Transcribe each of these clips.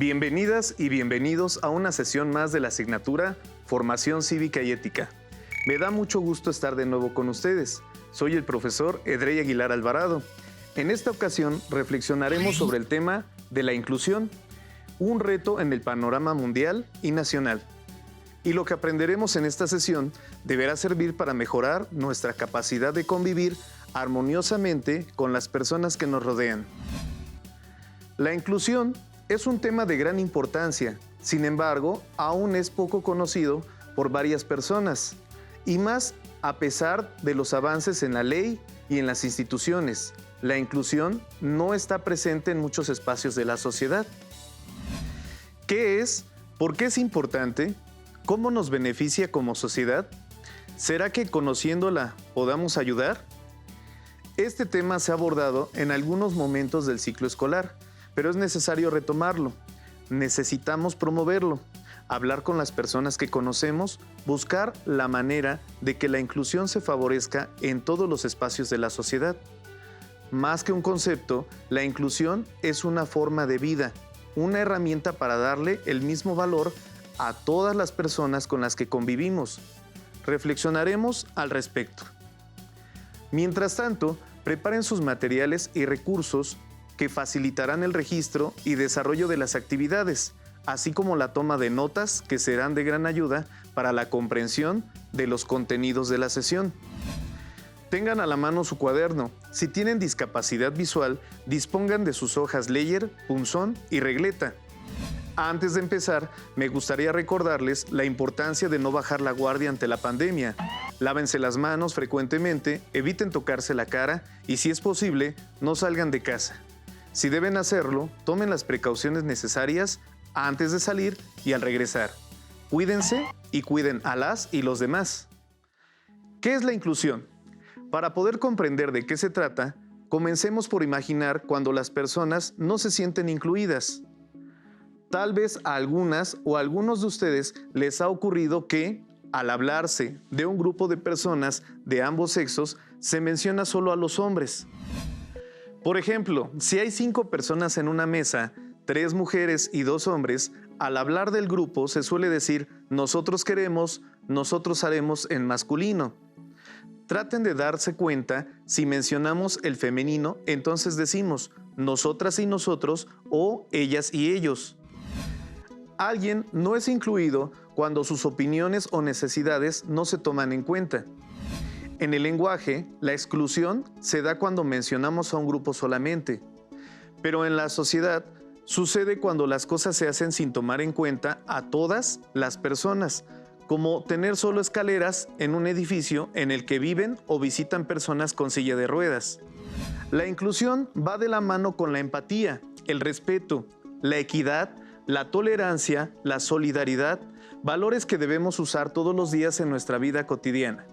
Bienvenidas y bienvenidos a una sesión más de la asignatura Formación Cívica y Ética. Me da mucho gusto estar de nuevo con ustedes. Soy el profesor Edrey Aguilar Alvarado. En esta ocasión reflexionaremos sobre el tema de la inclusión, un reto en el panorama mundial y nacional. Y lo que aprenderemos en esta sesión deberá servir para mejorar nuestra capacidad de convivir armoniosamente con las personas que nos rodean. La inclusión es un tema de gran importancia, sin embargo, aún es poco conocido por varias personas, y más a pesar de los avances en la ley y en las instituciones. La inclusión no está presente en muchos espacios de la sociedad. ¿Qué es? ¿Por qué es importante? ¿Cómo nos beneficia como sociedad? ¿Será que conociéndola podamos ayudar? Este tema se ha abordado en algunos momentos del ciclo escolar, pero es necesario retomarlo. Necesitamos promoverlo, hablar con las personas que conocemos, buscar la manera de que la inclusión se favorezca en todos los espacios de la sociedad. Más que un concepto, la inclusión es una forma de vida, una herramienta para darle el mismo valor a todas las personas con las que convivimos. Reflexionaremos al respecto. Mientras tanto, preparen sus materiales y recursos que facilitarán el registro y desarrollo de las actividades, así como la toma de notas que serán de gran ayuda para la comprensión de los contenidos de la sesión. Tengan a la mano su cuaderno. Si tienen discapacidad visual, dispongan de sus hojas Leyer, punzón y regleta. Antes de empezar, me gustaría recordarles la importancia de no bajar la guardia ante la pandemia. Lávense las manos frecuentemente, eviten tocarse la cara y, si es posible, no salgan de casa. Si deben hacerlo, tomen las precauciones necesarias antes de salir y al regresar. Cuídense y cuiden a las y los demás. ¿Qué es la inclusión? Para poder comprender de qué se trata, comencemos por imaginar cuando las personas no se sienten incluidas. Tal vez a algunas o a algunos de ustedes les ha ocurrido que, al hablarse de un grupo de personas de ambos sexos, se menciona solo a los hombres. Por ejemplo, si hay 5 personas en una mesa, 3 mujeres y 2 hombres, al hablar del grupo se suele decir nosotros queremos, nosotros haremos en masculino. Traten de darse cuenta, si mencionamos el femenino, entonces decimos nosotras y nosotros o ellas y ellos. Alguien no es incluido cuando sus opiniones o necesidades no se toman en cuenta. En el lenguaje, la exclusión se da cuando mencionamos a un grupo solamente, pero en la sociedad sucede cuando las cosas se hacen sin tomar en cuenta a todas las personas, como tener solo escaleras en un edificio en el que viven o visitan personas con silla de ruedas. La inclusión va de la mano con la empatía, el respeto, la equidad, la tolerancia, la solidaridad, valores que debemos usar todos los días en nuestra vida cotidiana.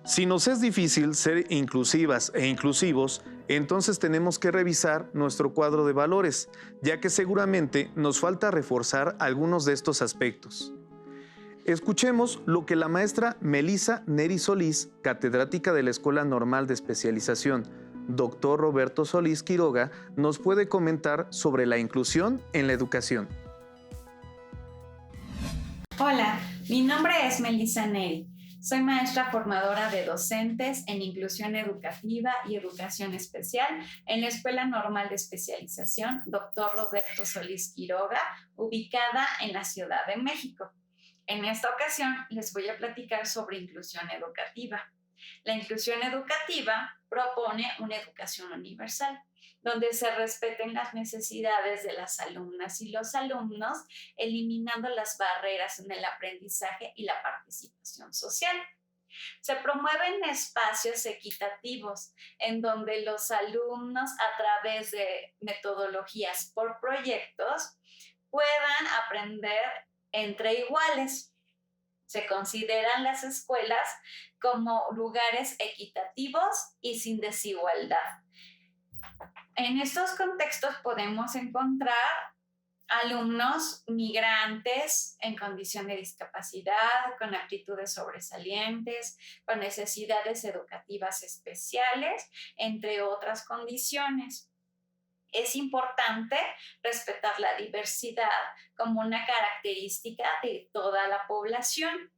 Si nos es difícil ser inclusivas e inclusivos, entonces tenemos que revisar nuestro cuadro de valores, ya que seguramente nos falta reforzar algunos de estos aspectos. Escuchemos lo que la maestra Melissa Neri Solís, catedrática de la Escuela Normal de Especialización, Dr. Roberto Solís Quiroga, nos puede comentar sobre la inclusión en la educación. Hola, mi nombre es Melissa Neri. Soy maestra formadora de docentes en inclusión educativa y educación especial en la Escuela Normal de Especialización Dr. Roberto Solís Quiroga, ubicada en la Ciudad de México. En esta ocasión les voy a platicar sobre inclusión educativa. La inclusión educativa propone una educación universal, donde se respeten las necesidades de las alumnas y los alumnos, eliminando las barreras en el aprendizaje y la participación social. Se promueven espacios equitativos en donde los alumnos, a través de metodologías por proyectos, puedan aprender entre iguales. Se consideran las escuelas como lugares equitativos y sin desigualdad. En estos contextos podemos encontrar alumnos migrantes en condición de discapacidad, con aptitudes sobresalientes, con necesidades educativas especiales, entre otras condiciones. Es importante respetar la diversidad como una característica de toda la población.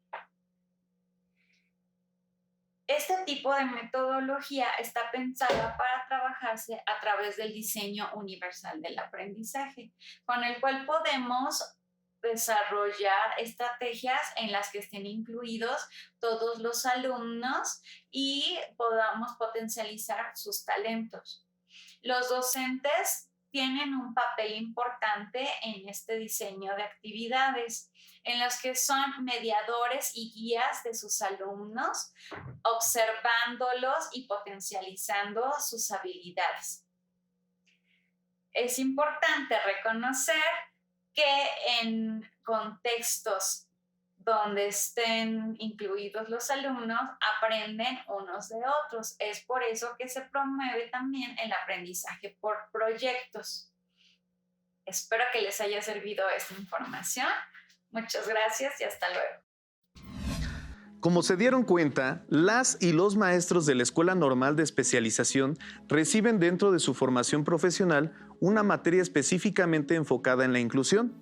Este tipo de metodología está pensada para trabajarse a través del diseño universal del aprendizaje, con el cual podemos desarrollar estrategias en las que estén incluidos todos los alumnos y podamos potencializar sus talentos. Los docentes tienen un papel importante en este diseño de actividades, en los que son mediadores y guías de sus alumnos, observándolos y potencializando sus habilidades. Es importante reconocer que en contextos donde estén incluidos los alumnos, aprenden unos de otros. Es por eso que se promueve también el aprendizaje por proyectos. Espero que les haya servido esta información. Muchas gracias y hasta luego. Como se dieron cuenta, las y los maestros de la Escuela Normal de Especialización reciben dentro de su formación profesional una materia específicamente enfocada en la inclusión,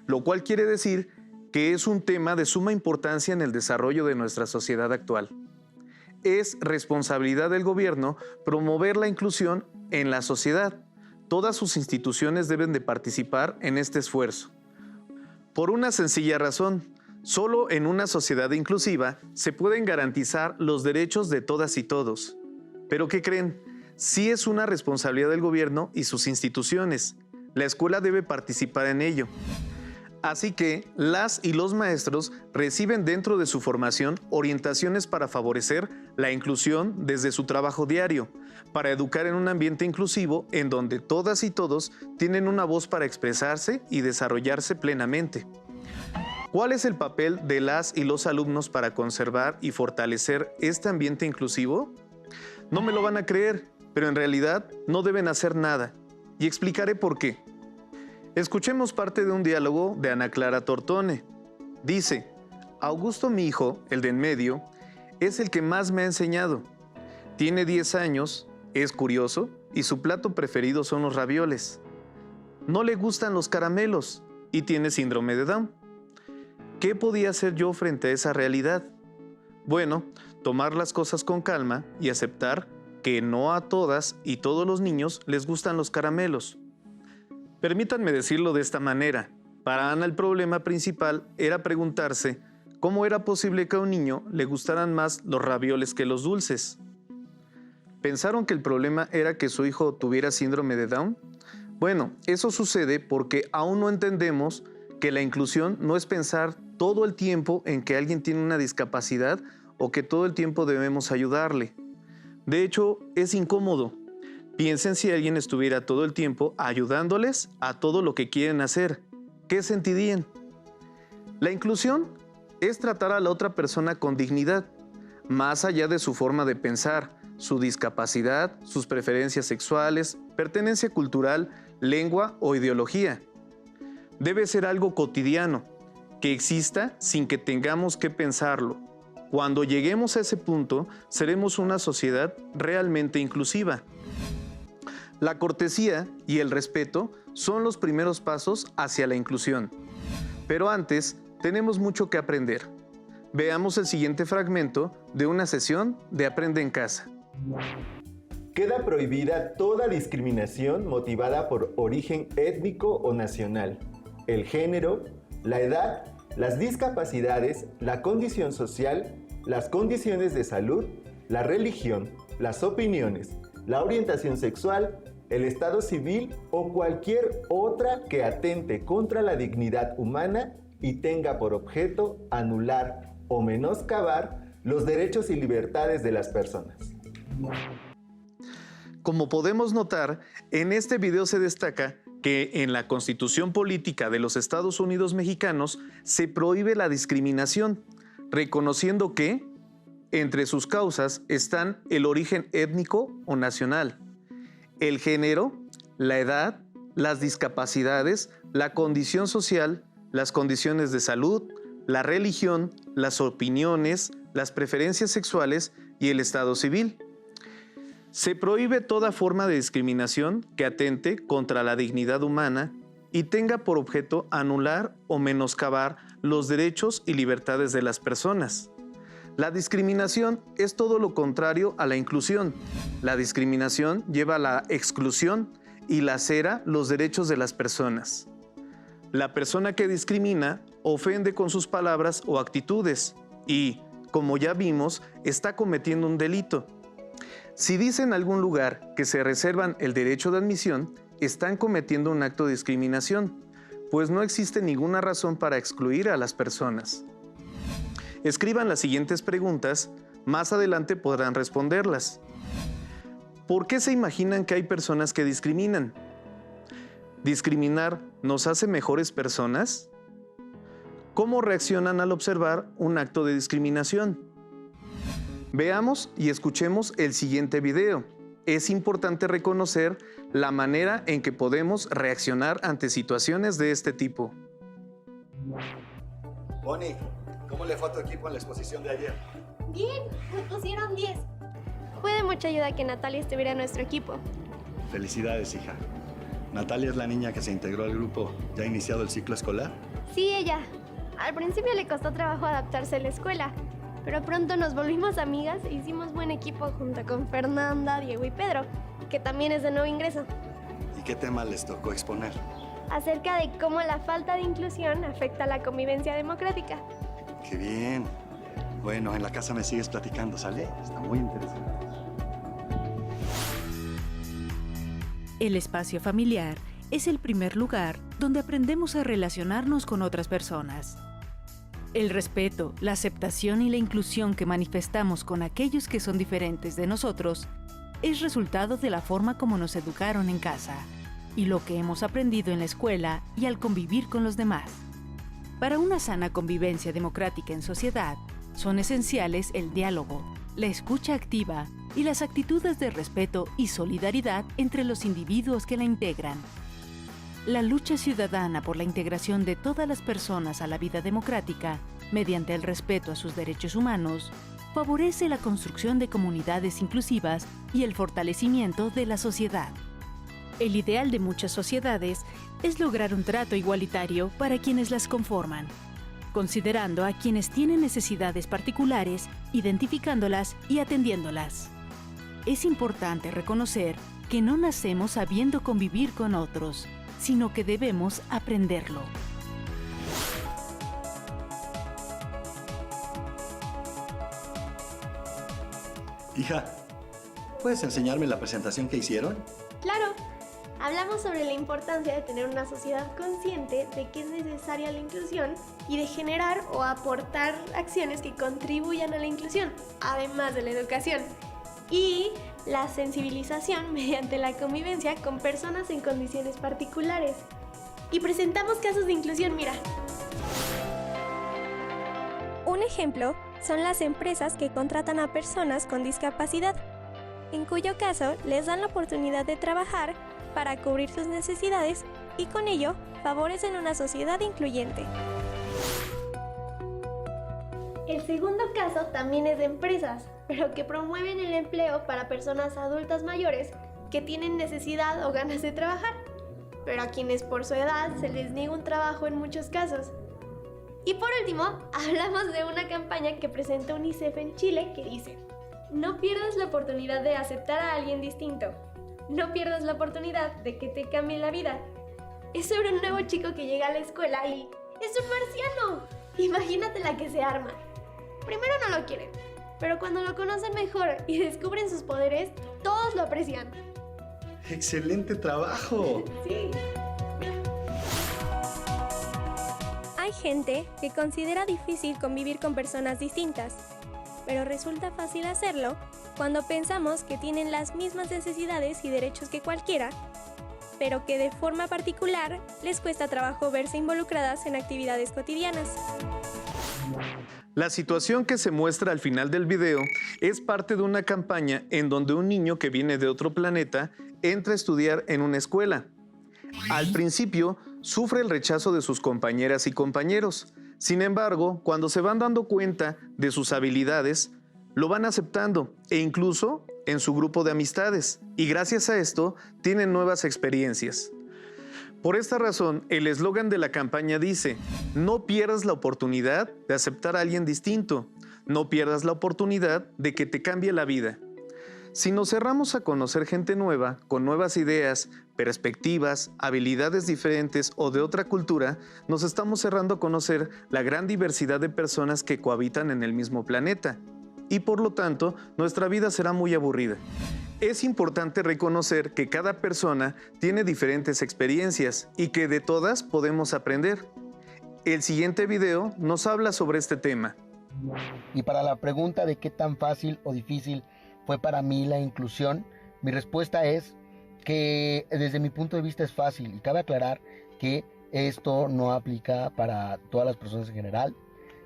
lo cual quiere decir que es un tema de suma importancia en el desarrollo de nuestra sociedad actual. Es responsabilidad del gobierno promover la inclusión en la sociedad. Todas sus instituciones deben de participar en este esfuerzo. Por una sencilla razón, solo en una sociedad inclusiva se pueden garantizar los derechos de todas y todos. ¿Pero qué creen? Sí es una responsabilidad del gobierno y sus instituciones. La escuela debe participar en ello. Así que las y los maestros reciben dentro de su formación orientaciones para favorecer la inclusión desde su trabajo diario, para educar en un ambiente inclusivo en donde todas y todos tienen una voz para expresarse y desarrollarse plenamente. ¿Cuál es el papel de las y los alumnos para conservar y fortalecer este ambiente inclusivo? No me lo van a creer, pero en realidad no deben hacer nada. Y explicaré por qué. Escuchemos parte de un diálogo de Ana Clara Tortone. Dice: Augusto, mi hijo, el de en medio, es el que más me ha enseñado. Tiene 10 años, es curioso y su plato preferido son los ravioles. No le gustan los caramelos y tiene síndrome de Down. ¿Qué podía hacer yo frente a esa realidad? Bueno, tomar las cosas con calma y aceptar que no a todas y todos los niños les gustan los caramelos. Permítanme decirlo de esta manera. Para Ana el problema principal era preguntarse cómo era posible que a un niño le gustaran más los ravioles que los dulces. ¿Pensaron que el problema era que su hijo tuviera síndrome de Down? Bueno, eso sucede porque aún no entendemos que la inclusión no es pensar todo el tiempo en que alguien tiene una discapacidad o que todo el tiempo debemos ayudarle. De hecho, es incómodo. Piensen si alguien estuviera todo el tiempo ayudándoles a todo lo que quieren hacer. ¿Qué sentirían? La inclusión es tratar a la otra persona con dignidad, más allá de su forma de pensar, su discapacidad, sus preferencias sexuales, pertenencia cultural, lengua o ideología. Debe ser algo cotidiano, que exista sin que tengamos que pensarlo. Cuando lleguemos a ese punto, seremos una sociedad realmente inclusiva. La cortesía y el respeto son los primeros pasos hacia la inclusión. Pero antes, tenemos mucho que aprender. Veamos el siguiente fragmento de una sesión de Aprende en Casa. Queda prohibida toda discriminación motivada por origen étnico o nacional, el género, la edad, las discapacidades, la condición social, las condiciones de salud, la religión, las opiniones, la orientación sexual, el estado civil o cualquier otra que atente contra la dignidad humana y tenga por objeto anular o menoscabar los derechos y libertades de las personas. Como podemos notar, en este video se destaca que en la Constitución Política de los Estados Unidos Mexicanos se prohíbe la discriminación, reconociendo que entre sus causas están el origen étnico o nacional, el género, la edad, las discapacidades, la condición social, las condiciones de salud, la religión, las opiniones, las preferencias sexuales y el estado civil. Se prohíbe toda forma de discriminación que atente contra la dignidad humana y tenga por objeto anular o menoscabar los derechos y libertades de las personas. La discriminación es todo lo contrario a la inclusión. La discriminación lleva a la exclusión y lacera los derechos de las personas. La persona que discrimina ofende con sus palabras o actitudes y, como ya vimos, está cometiendo un delito. Si dice en algún lugar que se reservan el derecho de admisión, están cometiendo un acto de discriminación, pues no existe ninguna razón para excluir a las personas. Escriban las siguientes preguntas, más adelante podrán responderlas. ¿Por qué se imaginan que hay personas que discriminan? ¿Discriminar nos hace mejores personas? ¿Cómo reaccionan al observar un acto de discriminación? Veamos y escuchemos el siguiente video. Es importante reconocer la manera en que podemos reaccionar ante situaciones de este tipo. Bonnie, ¿cómo le fue a tu equipo en la exposición de ayer? Bien, me pusieron 10. Fue de mucha ayuda que Natalia estuviera en nuestro equipo. Felicidades, hija. Natalia es la niña que se integró al grupo. ¿Ya ha iniciado el ciclo escolar? Sí, ella. Al principio le costó trabajo adaptarse a la escuela, pero pronto nos volvimos amigas e hicimos buen equipo junto con Fernanda, Diego y Pedro, que también es de nuevo ingreso. ¿Y qué tema les tocó exponer? Acerca de cómo la falta de inclusión afecta a la convivencia democrática. ¡Qué bien! Bueno, en la casa me sigues platicando, ¿sale? Está muy interesante. El espacio familiar es el primer lugar donde aprendemos a relacionarnos con otras personas. El respeto, la aceptación y la inclusión que manifestamos con aquellos que son diferentes de nosotros es resultado de la forma como nos educaron en casa y lo que hemos aprendido en la escuela y al convivir con los demás. Para una sana convivencia democrática en sociedad, son esenciales el diálogo, la escucha activa y las actitudes de respeto y solidaridad entre los individuos que la integran. La lucha ciudadana por la integración de todas las personas a la vida democrática, mediante el respeto a sus derechos humanos, favorece la construcción de comunidades inclusivas y el fortalecimiento de la sociedad. El ideal de muchas sociedades es lograr un trato igualitario para quienes las conforman, considerando a quienes tienen necesidades particulares, identificándolas y atendiéndolas. Es importante reconocer que no nacemos sabiendo convivir con otros, sino que debemos aprenderlo. Hija, ¿puedes enseñarme la presentación que hicieron? Claro, hablamos sobre la importancia de tener una sociedad consciente de que es necesaria la inclusión y de generar o aportar acciones que contribuyan a la inclusión, además de la educación. Y la sensibilización mediante la convivencia con personas en condiciones particulares. Y presentamos casos de inclusión, mira. Un ejemplo son las empresas que contratan a personas con discapacidad, en cuyo caso les dan la oportunidad de trabajar para cubrir sus necesidades y con ello favorecen una sociedad incluyente. El segundo caso también es de empresas, pero que promueven el empleo para personas adultas mayores que tienen necesidad o ganas de trabajar, pero a quienes por su edad se les niega un trabajo en muchos casos. Y por último, hablamos de una campaña que presenta UNICEF en Chile que dice: no pierdas la oportunidad de aceptar a alguien distinto. No pierdas la oportunidad de que te cambie la vida. Es sobre un nuevo chico que llega a la escuela y ¡es un marciano! Imagínate la que se arma. Primero no lo quieren, pero cuando lo conocen mejor y descubren sus poderes, todos lo aprecian. ¡Excelente trabajo! Sí. Hay gente que considera difícil convivir con personas distintas, pero resulta fácil hacerlo cuando pensamos que tienen las mismas necesidades y derechos que cualquiera, pero que de forma particular les cuesta trabajo verse involucradas en actividades cotidianas. La situación que se muestra al final del video es parte de una campaña en donde un niño que viene de otro planeta entra a estudiar en una escuela. Al principio, sufre el rechazo de sus compañeras y compañeros. Sin embargo, cuando se van dando cuenta de sus habilidades, lo van aceptando e incluso en su grupo de amistades y gracias a esto tienen nuevas experiencias. Por esta razón, el eslogan de la campaña dice: no pierdas la oportunidad de aceptar a alguien distinto, no pierdas la oportunidad de que te cambie la vida. Si nos cerramos a conocer gente nueva, con nuevas ideas, perspectivas, habilidades diferentes o de otra cultura, nos estamos cerrando a conocer la gran diversidad de personas que cohabitan en el mismo planeta. Y por lo tanto, nuestra vida será muy aburrida. Es importante reconocer que cada persona tiene diferentes experiencias y que de todas podemos aprender. El siguiente video nos habla sobre este tema. Y para la pregunta de qué tan fácil o difícil fue para mí la inclusión, mi respuesta es que desde mi punto de vista es fácil, y cabe aclarar que esto no aplica para todas las personas en general.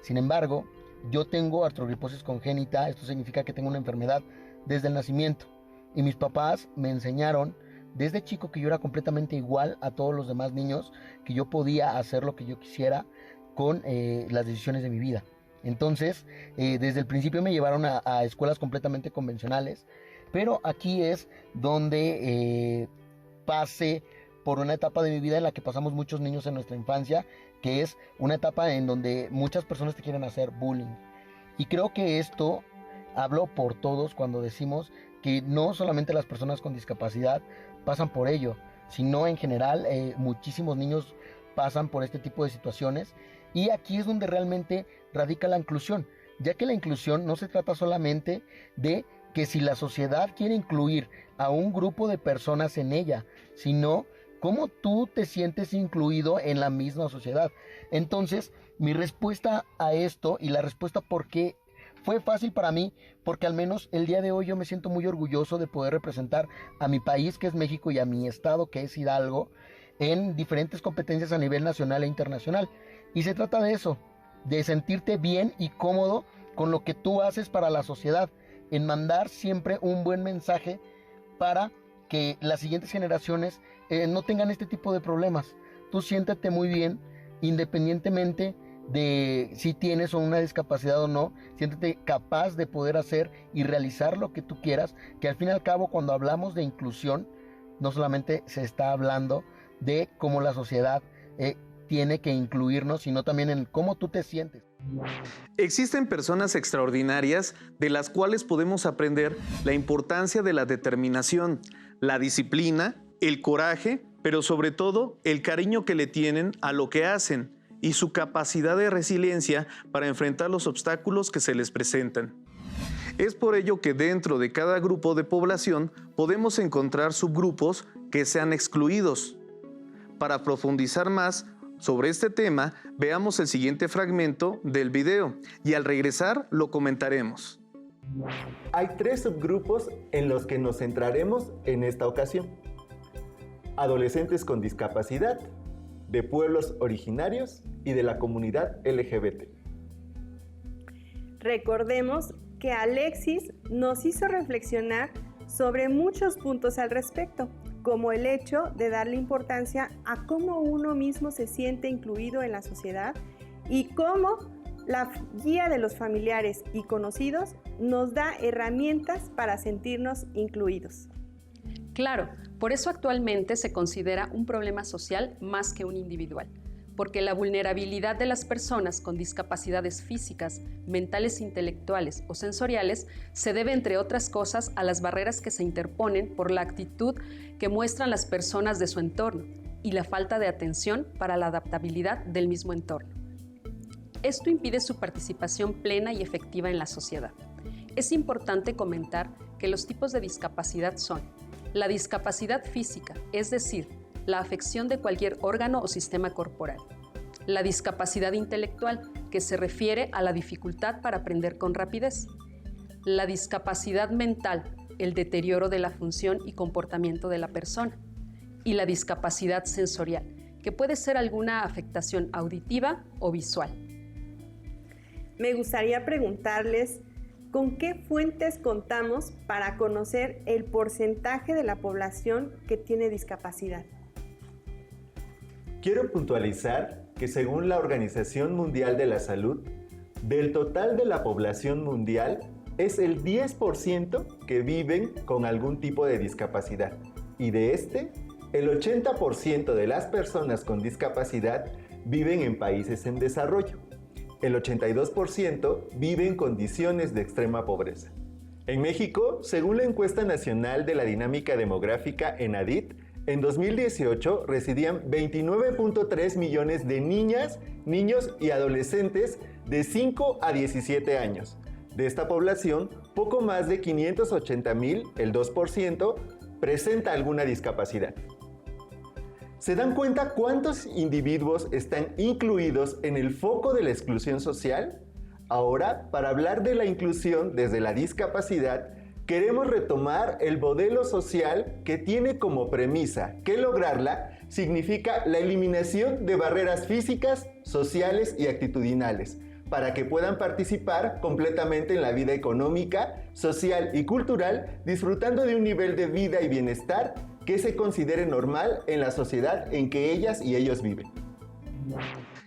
Sin embargo, yo tengo artrogriposis congénita, esto significa que tengo una enfermedad desde el nacimiento, y mis papás me enseñaron desde chico que yo era completamente igual a todos los demás niños, que yo podía hacer lo que yo quisiera con las decisiones de mi vida. Entonces, desde el principio me llevaron a escuelas completamente convencionales, pero aquí es donde pasé por una etapa de mi vida en la que pasamos muchos niños en nuestra infancia, que es una etapa en donde muchas personas te quieren hacer bullying. Y creo que esto hablo por todos cuando decimos que no solamente las personas con discapacidad pasan por ello, sino en general muchísimos niños pasan por este tipo de situaciones. Y aquí es donde realmente radica la inclusión, ya que la inclusión no se trata solamente de que si la sociedad quiere incluir a un grupo de personas en ella, sino cómo tú te sientes incluido en la misma sociedad. Entonces, mi respuesta a esto y la respuesta por qué fue fácil para mí, porque al menos el día de hoy yo me siento muy orgulloso de poder representar a mi país, que es México, y a mi estado, que es Hidalgo, en diferentes competencias a nivel nacional e internacional. Y se trata de eso, de sentirte bien y cómodo con lo que tú haces para la sociedad, en mandar siempre un buen mensaje para que las siguientes generaciones no tengan este tipo de problemas. Tú siéntate muy bien, independientemente de si tienes una discapacidad o no, siéntete capaz de poder hacer y realizar lo que tú quieras, que al fin y al cabo cuando hablamos de inclusión, no solamente se está hablando de cómo la sociedad tiene que incluirnos, sino también en cómo tú te sientes. Existen personas extraordinarias de las cuales podemos aprender la importancia de la determinación, la disciplina, el coraje, pero sobre todo el cariño que le tienen a lo que hacen y su capacidad de resiliencia para enfrentar los obstáculos que se les presentan. Es por ello que dentro de cada grupo de población podemos encontrar subgrupos que sean excluidos. Para profundizar más sobre este tema, veamos el siguiente fragmento del video y al regresar lo comentaremos. Hay 3 subgrupos en los que nos centraremos en esta ocasión. Adolescentes con discapacidad, de pueblos originarios y de la comunidad LGBT. Recordemos que Alexis nos hizo reflexionar sobre muchos puntos al respecto, como el hecho de darle importancia a cómo uno mismo se siente incluido en la sociedad y cómo la guía de los familiares y conocidos nos da herramientas para sentirnos incluidos. Claro, por eso actualmente se considera un problema social más que un individual, porque la vulnerabilidad de las personas con discapacidades físicas, mentales, intelectuales o sensoriales se debe, entre otras cosas, a las barreras que se interponen por la actitud que muestran las personas de su entorno y la falta de atención para la adaptabilidad del mismo entorno. Esto impide su participación plena y efectiva en la sociedad. Es importante comentar que los tipos de discapacidad son la discapacidad física, es decir, la afección de cualquier órgano o sistema corporal. La discapacidad intelectual, que se refiere a la dificultad para aprender con rapidez. La discapacidad mental, el deterioro de la función y comportamiento de la persona. Y la discapacidad sensorial, que puede ser alguna afectación auditiva o visual. Me gustaría preguntarles, ¿con qué fuentes contamos para conocer el porcentaje de la población que tiene discapacidad? Quiero puntualizar que según la Organización Mundial de la Salud, del total de la población mundial, es el 10% que viven con algún tipo de discapacidad. Y de el 80% de las personas con discapacidad viven en países en desarrollo. El 82% vive en condiciones de extrema pobreza. En México, según la encuesta nacional de la dinámica demográfica ENADIT, en 2018 residían 29.3 millones de niñas, niños y adolescentes de 5 a 17 años. De esta población, poco más de 580,000, el 2%, presenta alguna discapacidad. ¿Se dan cuenta cuántos individuos están incluidos en el foco de la exclusión social? Ahora, para hablar de la inclusión desde la discapacidad, queremos retomar el modelo social que tiene como premisa que lograrla significa la eliminación de barreras físicas, sociales y actitudinales, para que puedan participar completamente en la vida económica, social y cultural, disfrutando de un nivel de vida y bienestar que se considere normal en la sociedad en que ellas y ellos viven.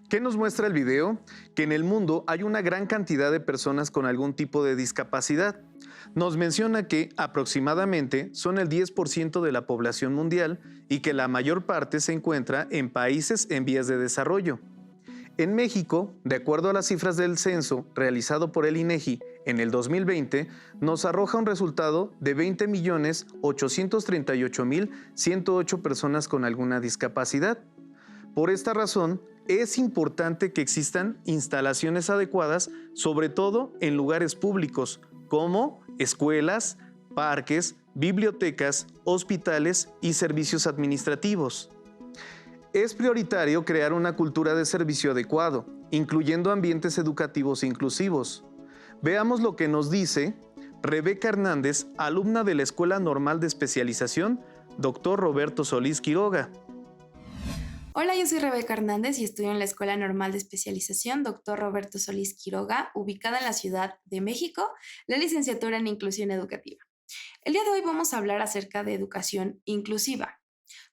¿Qué nos muestra el video? Que en el mundo hay una gran cantidad de personas con algún tipo de discapacidad. Nos menciona que aproximadamente son el 10% de la población mundial y que la mayor parte se encuentra en países en vías de desarrollo. En México, de acuerdo a las cifras del censo realizado por el INEGI en el 2020, nos arroja un resultado de 20.838.108 personas con alguna discapacidad. Por esta razón, es importante que existan instalaciones adecuadas, sobre todo en lugares públicos, como escuelas, parques, bibliotecas, hospitales y servicios administrativos. Es prioritario crear una cultura de servicio adecuado, incluyendo ambientes educativos inclusivos. Veamos lo que nos dice Rebeca Hernández, alumna de la Escuela Normal de Especialización, Dr. Roberto Solís Quiroga. Hola, yo soy Rebeca Hernández y estudio en la Escuela Normal de Especialización Dr. Roberto Solís Quiroga, ubicada en la Ciudad de México, la licenciatura en Inclusión Educativa. El día de hoy vamos a hablar acerca de educación inclusiva.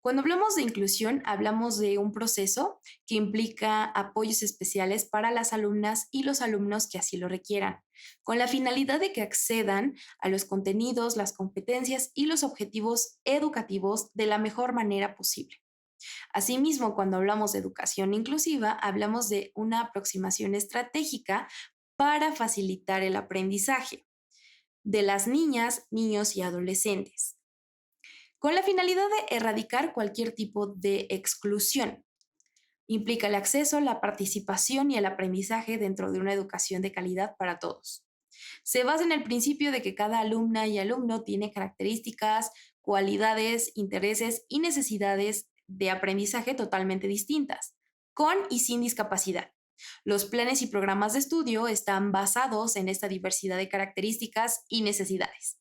Cuando hablamos de inclusión, hablamos de un proceso que implica apoyos especiales para las alumnas y los alumnos que así lo requieran, con la finalidad de que accedan a los contenidos, las competencias y los objetivos educativos de la mejor manera posible. Asimismo, cuando hablamos de educación inclusiva, hablamos de una aproximación estratégica para facilitar el aprendizaje de las niñas, niños y adolescentes, con la finalidad de erradicar cualquier tipo de exclusión. Implica el acceso, la participación y el aprendizaje dentro de una educación de calidad para todos. Se basa en el principio de que cada alumna y alumno tiene características, cualidades, intereses y necesidades de aprendizaje totalmente distintas, con y sin discapacidad. Los planes y programas de estudio están basados en esta diversidad de características y necesidades.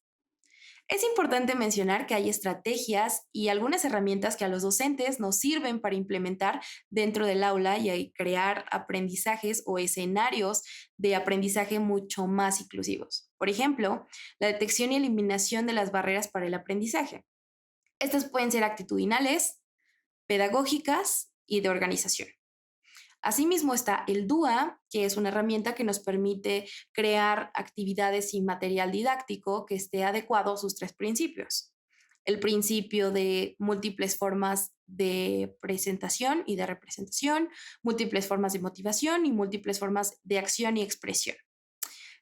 Es importante mencionar que hay estrategias y algunas herramientas que a los docentes nos sirven para implementar dentro del aula y crear aprendizajes o escenarios de aprendizaje mucho más inclusivos. Por ejemplo, la detección y eliminación de las barreras para el aprendizaje. Estas pueden ser actitudinales, pedagógicas y de organización. Asimismo está el DUA, que es una herramienta que nos permite crear actividades y material didáctico que esté adecuado a sus tres principios. El principio de múltiples formas de presentación y de representación, múltiples formas de motivación y múltiples formas de acción y expresión.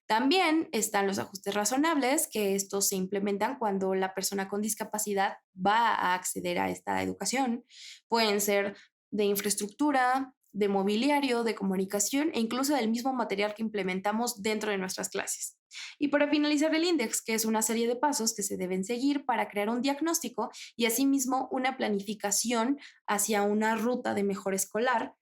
También están los ajustes razonables, que estos se implementan cuando la persona con discapacidad va a acceder a esta educación. Pueden ser de infraestructura, de mobiliario, de comunicación e incluso del mismo material que implementamos dentro de nuestras clases. Y para finalizar, el INDEX, que es una serie de pasos que se deben seguir para crear un diagnóstico y asimismo una planificación hacia una ruta de mejora escolar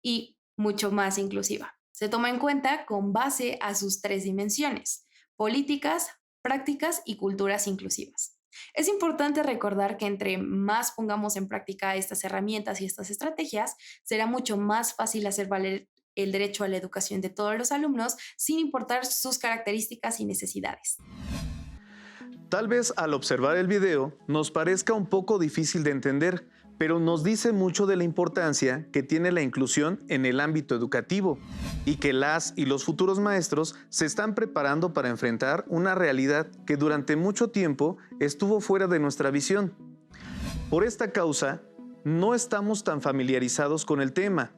y mucho más inclusiva. Se toma en cuenta con base a sus tres dimensiones: políticas, prácticas y culturas inclusivas. Es importante recordar que entre más pongamos en práctica estas herramientas y estas estrategias, será mucho más fácil hacer valer el derecho a la educación de todos los alumnos, sin importar sus características y necesidades. Tal vez al observar el video nos parezca un poco difícil de entender, pero nos dice mucho de la importancia que tiene la inclusión en el ámbito educativo y que las y los futuros maestros se están preparando para enfrentar una realidad que durante mucho tiempo estuvo fuera de nuestra visión. Por esta causa, no estamos tan familiarizados con el tema.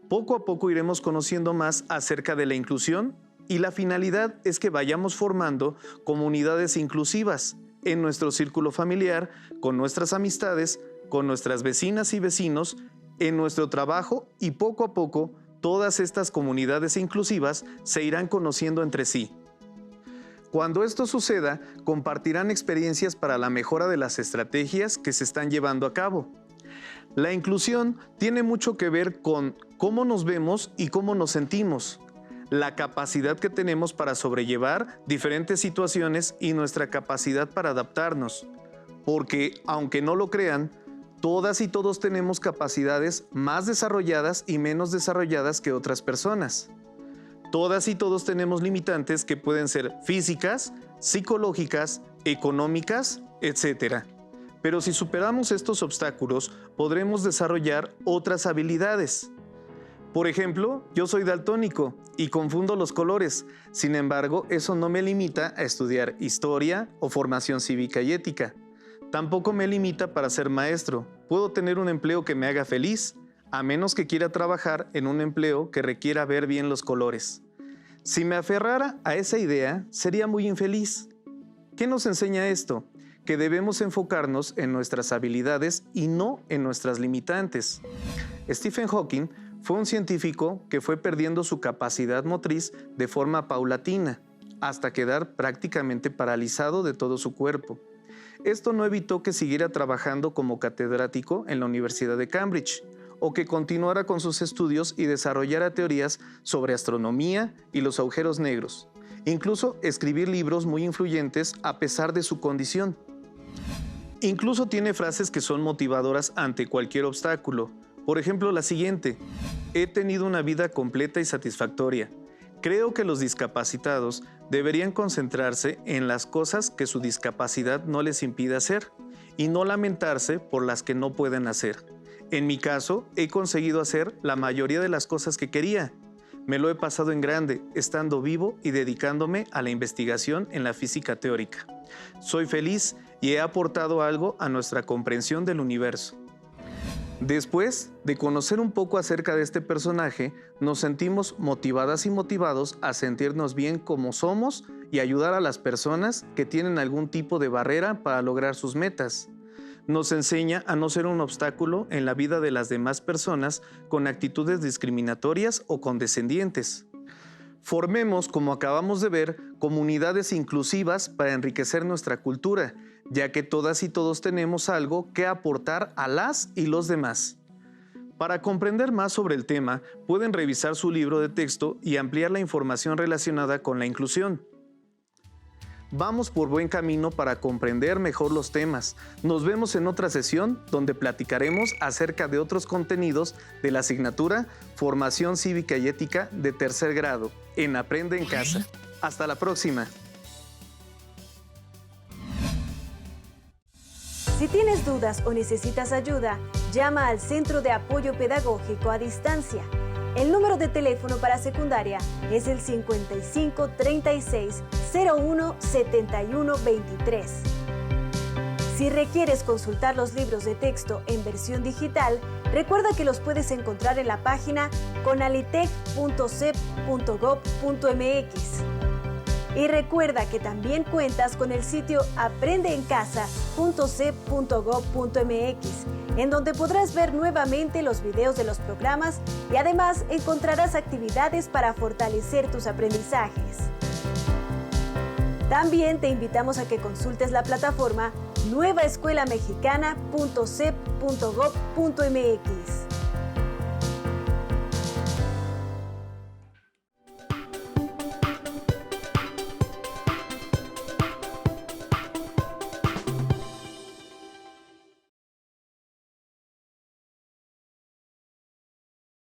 Poco a poco iremos conociendo más acerca de la inclusión y la finalidad es que vayamos formando comunidades inclusivas en nuestro círculo familiar, con nuestras amistades, con nuestras vecinas y vecinos, en nuestro trabajo y poco a poco todas estas comunidades inclusivas se irán conociendo entre sí. Cuando esto suceda, compartirán experiencias para la mejora de las estrategias que se están llevando a cabo. La inclusión tiene mucho que ver con cómo nos vemos y cómo nos sentimos, la capacidad que tenemos para sobrellevar diferentes situaciones y nuestra capacidad para adaptarnos. Porque, aunque no lo crean, todas y todos tenemos capacidades más desarrolladas y menos desarrolladas que otras personas. Todas y todos tenemos limitantes que pueden ser físicas, psicológicas, económicas, etc. Pero si superamos estos obstáculos, podremos desarrollar otras habilidades. Por ejemplo, yo soy daltónico y confundo los colores. Sin embargo, eso no me limita a estudiar historia o formación cívica y ética. Tampoco me limita para ser maestro. Puedo tener un empleo que me haga feliz, a menos que quiera trabajar en un empleo que requiera ver bien los colores. Si me aferrara a esa idea, sería muy infeliz. ¿Qué nos enseña esto? Que debemos enfocarnos en nuestras habilidades y no en nuestras limitantes. Stephen Hawking fue un científico que fue perdiendo su capacidad motriz de forma paulatina, hasta quedar prácticamente paralizado de todo su cuerpo. Esto no evitó que siguiera trabajando como catedrático en la Universidad de Cambridge, o que continuara con sus estudios y desarrollara teorías sobre astronomía y los agujeros negros, incluso escribir libros muy influyentes a pesar de su condición. Incluso tiene frases que son motivadoras ante cualquier obstáculo. Por ejemplo, la siguiente: he tenido una vida completa y satisfactoria. Creo que los discapacitados deberían concentrarse en las cosas que su discapacidad no les impide hacer y no lamentarse por las que no pueden hacer. En mi caso, he conseguido hacer la mayoría de las cosas que quería. Me lo he pasado en grande, estando vivo y dedicándome a la investigación en la física teórica. Soy feliz y he aportado algo a nuestra comprensión del universo. Después de conocer un poco acerca de este personaje, nos sentimos motivadas y motivados a sentirnos bien como somos y ayudar a las personas que tienen algún tipo de barrera para lograr sus metas. Nos enseña a no ser un obstáculo en la vida de las demás personas con actitudes discriminatorias o condescendientes. Formemos, como acabamos de ver, comunidades inclusivas para enriquecer nuestra cultura, ya que todas y todos tenemos algo que aportar a las y los demás. Para comprender más sobre el tema, pueden revisar su libro de texto y ampliar la información relacionada con la inclusión. Vamos por buen camino para comprender mejor los temas. Nos vemos en otra sesión donde platicaremos acerca de otros contenidos de la asignatura Formación Cívica y Ética de tercer grado en Aprende en Casa. Hasta la próxima. Si tienes dudas o necesitas ayuda, llama al Centro de Apoyo Pedagógico a Distancia. El número de teléfono para secundaria es el 55 36 01 71 23. Si requieres consultar los libros de texto en versión digital, recuerda que los puedes encontrar en la página conalitec.cep.gov.mx. Y recuerda que también cuentas con el sitio aprendeencasa.cep.gov.mx, en donde podrás ver nuevamente los videos de los programas y además encontrarás actividades para fortalecer tus aprendizajes. También te invitamos a que consultes la plataforma nuevaescuelamexicana.cep.gov.mx.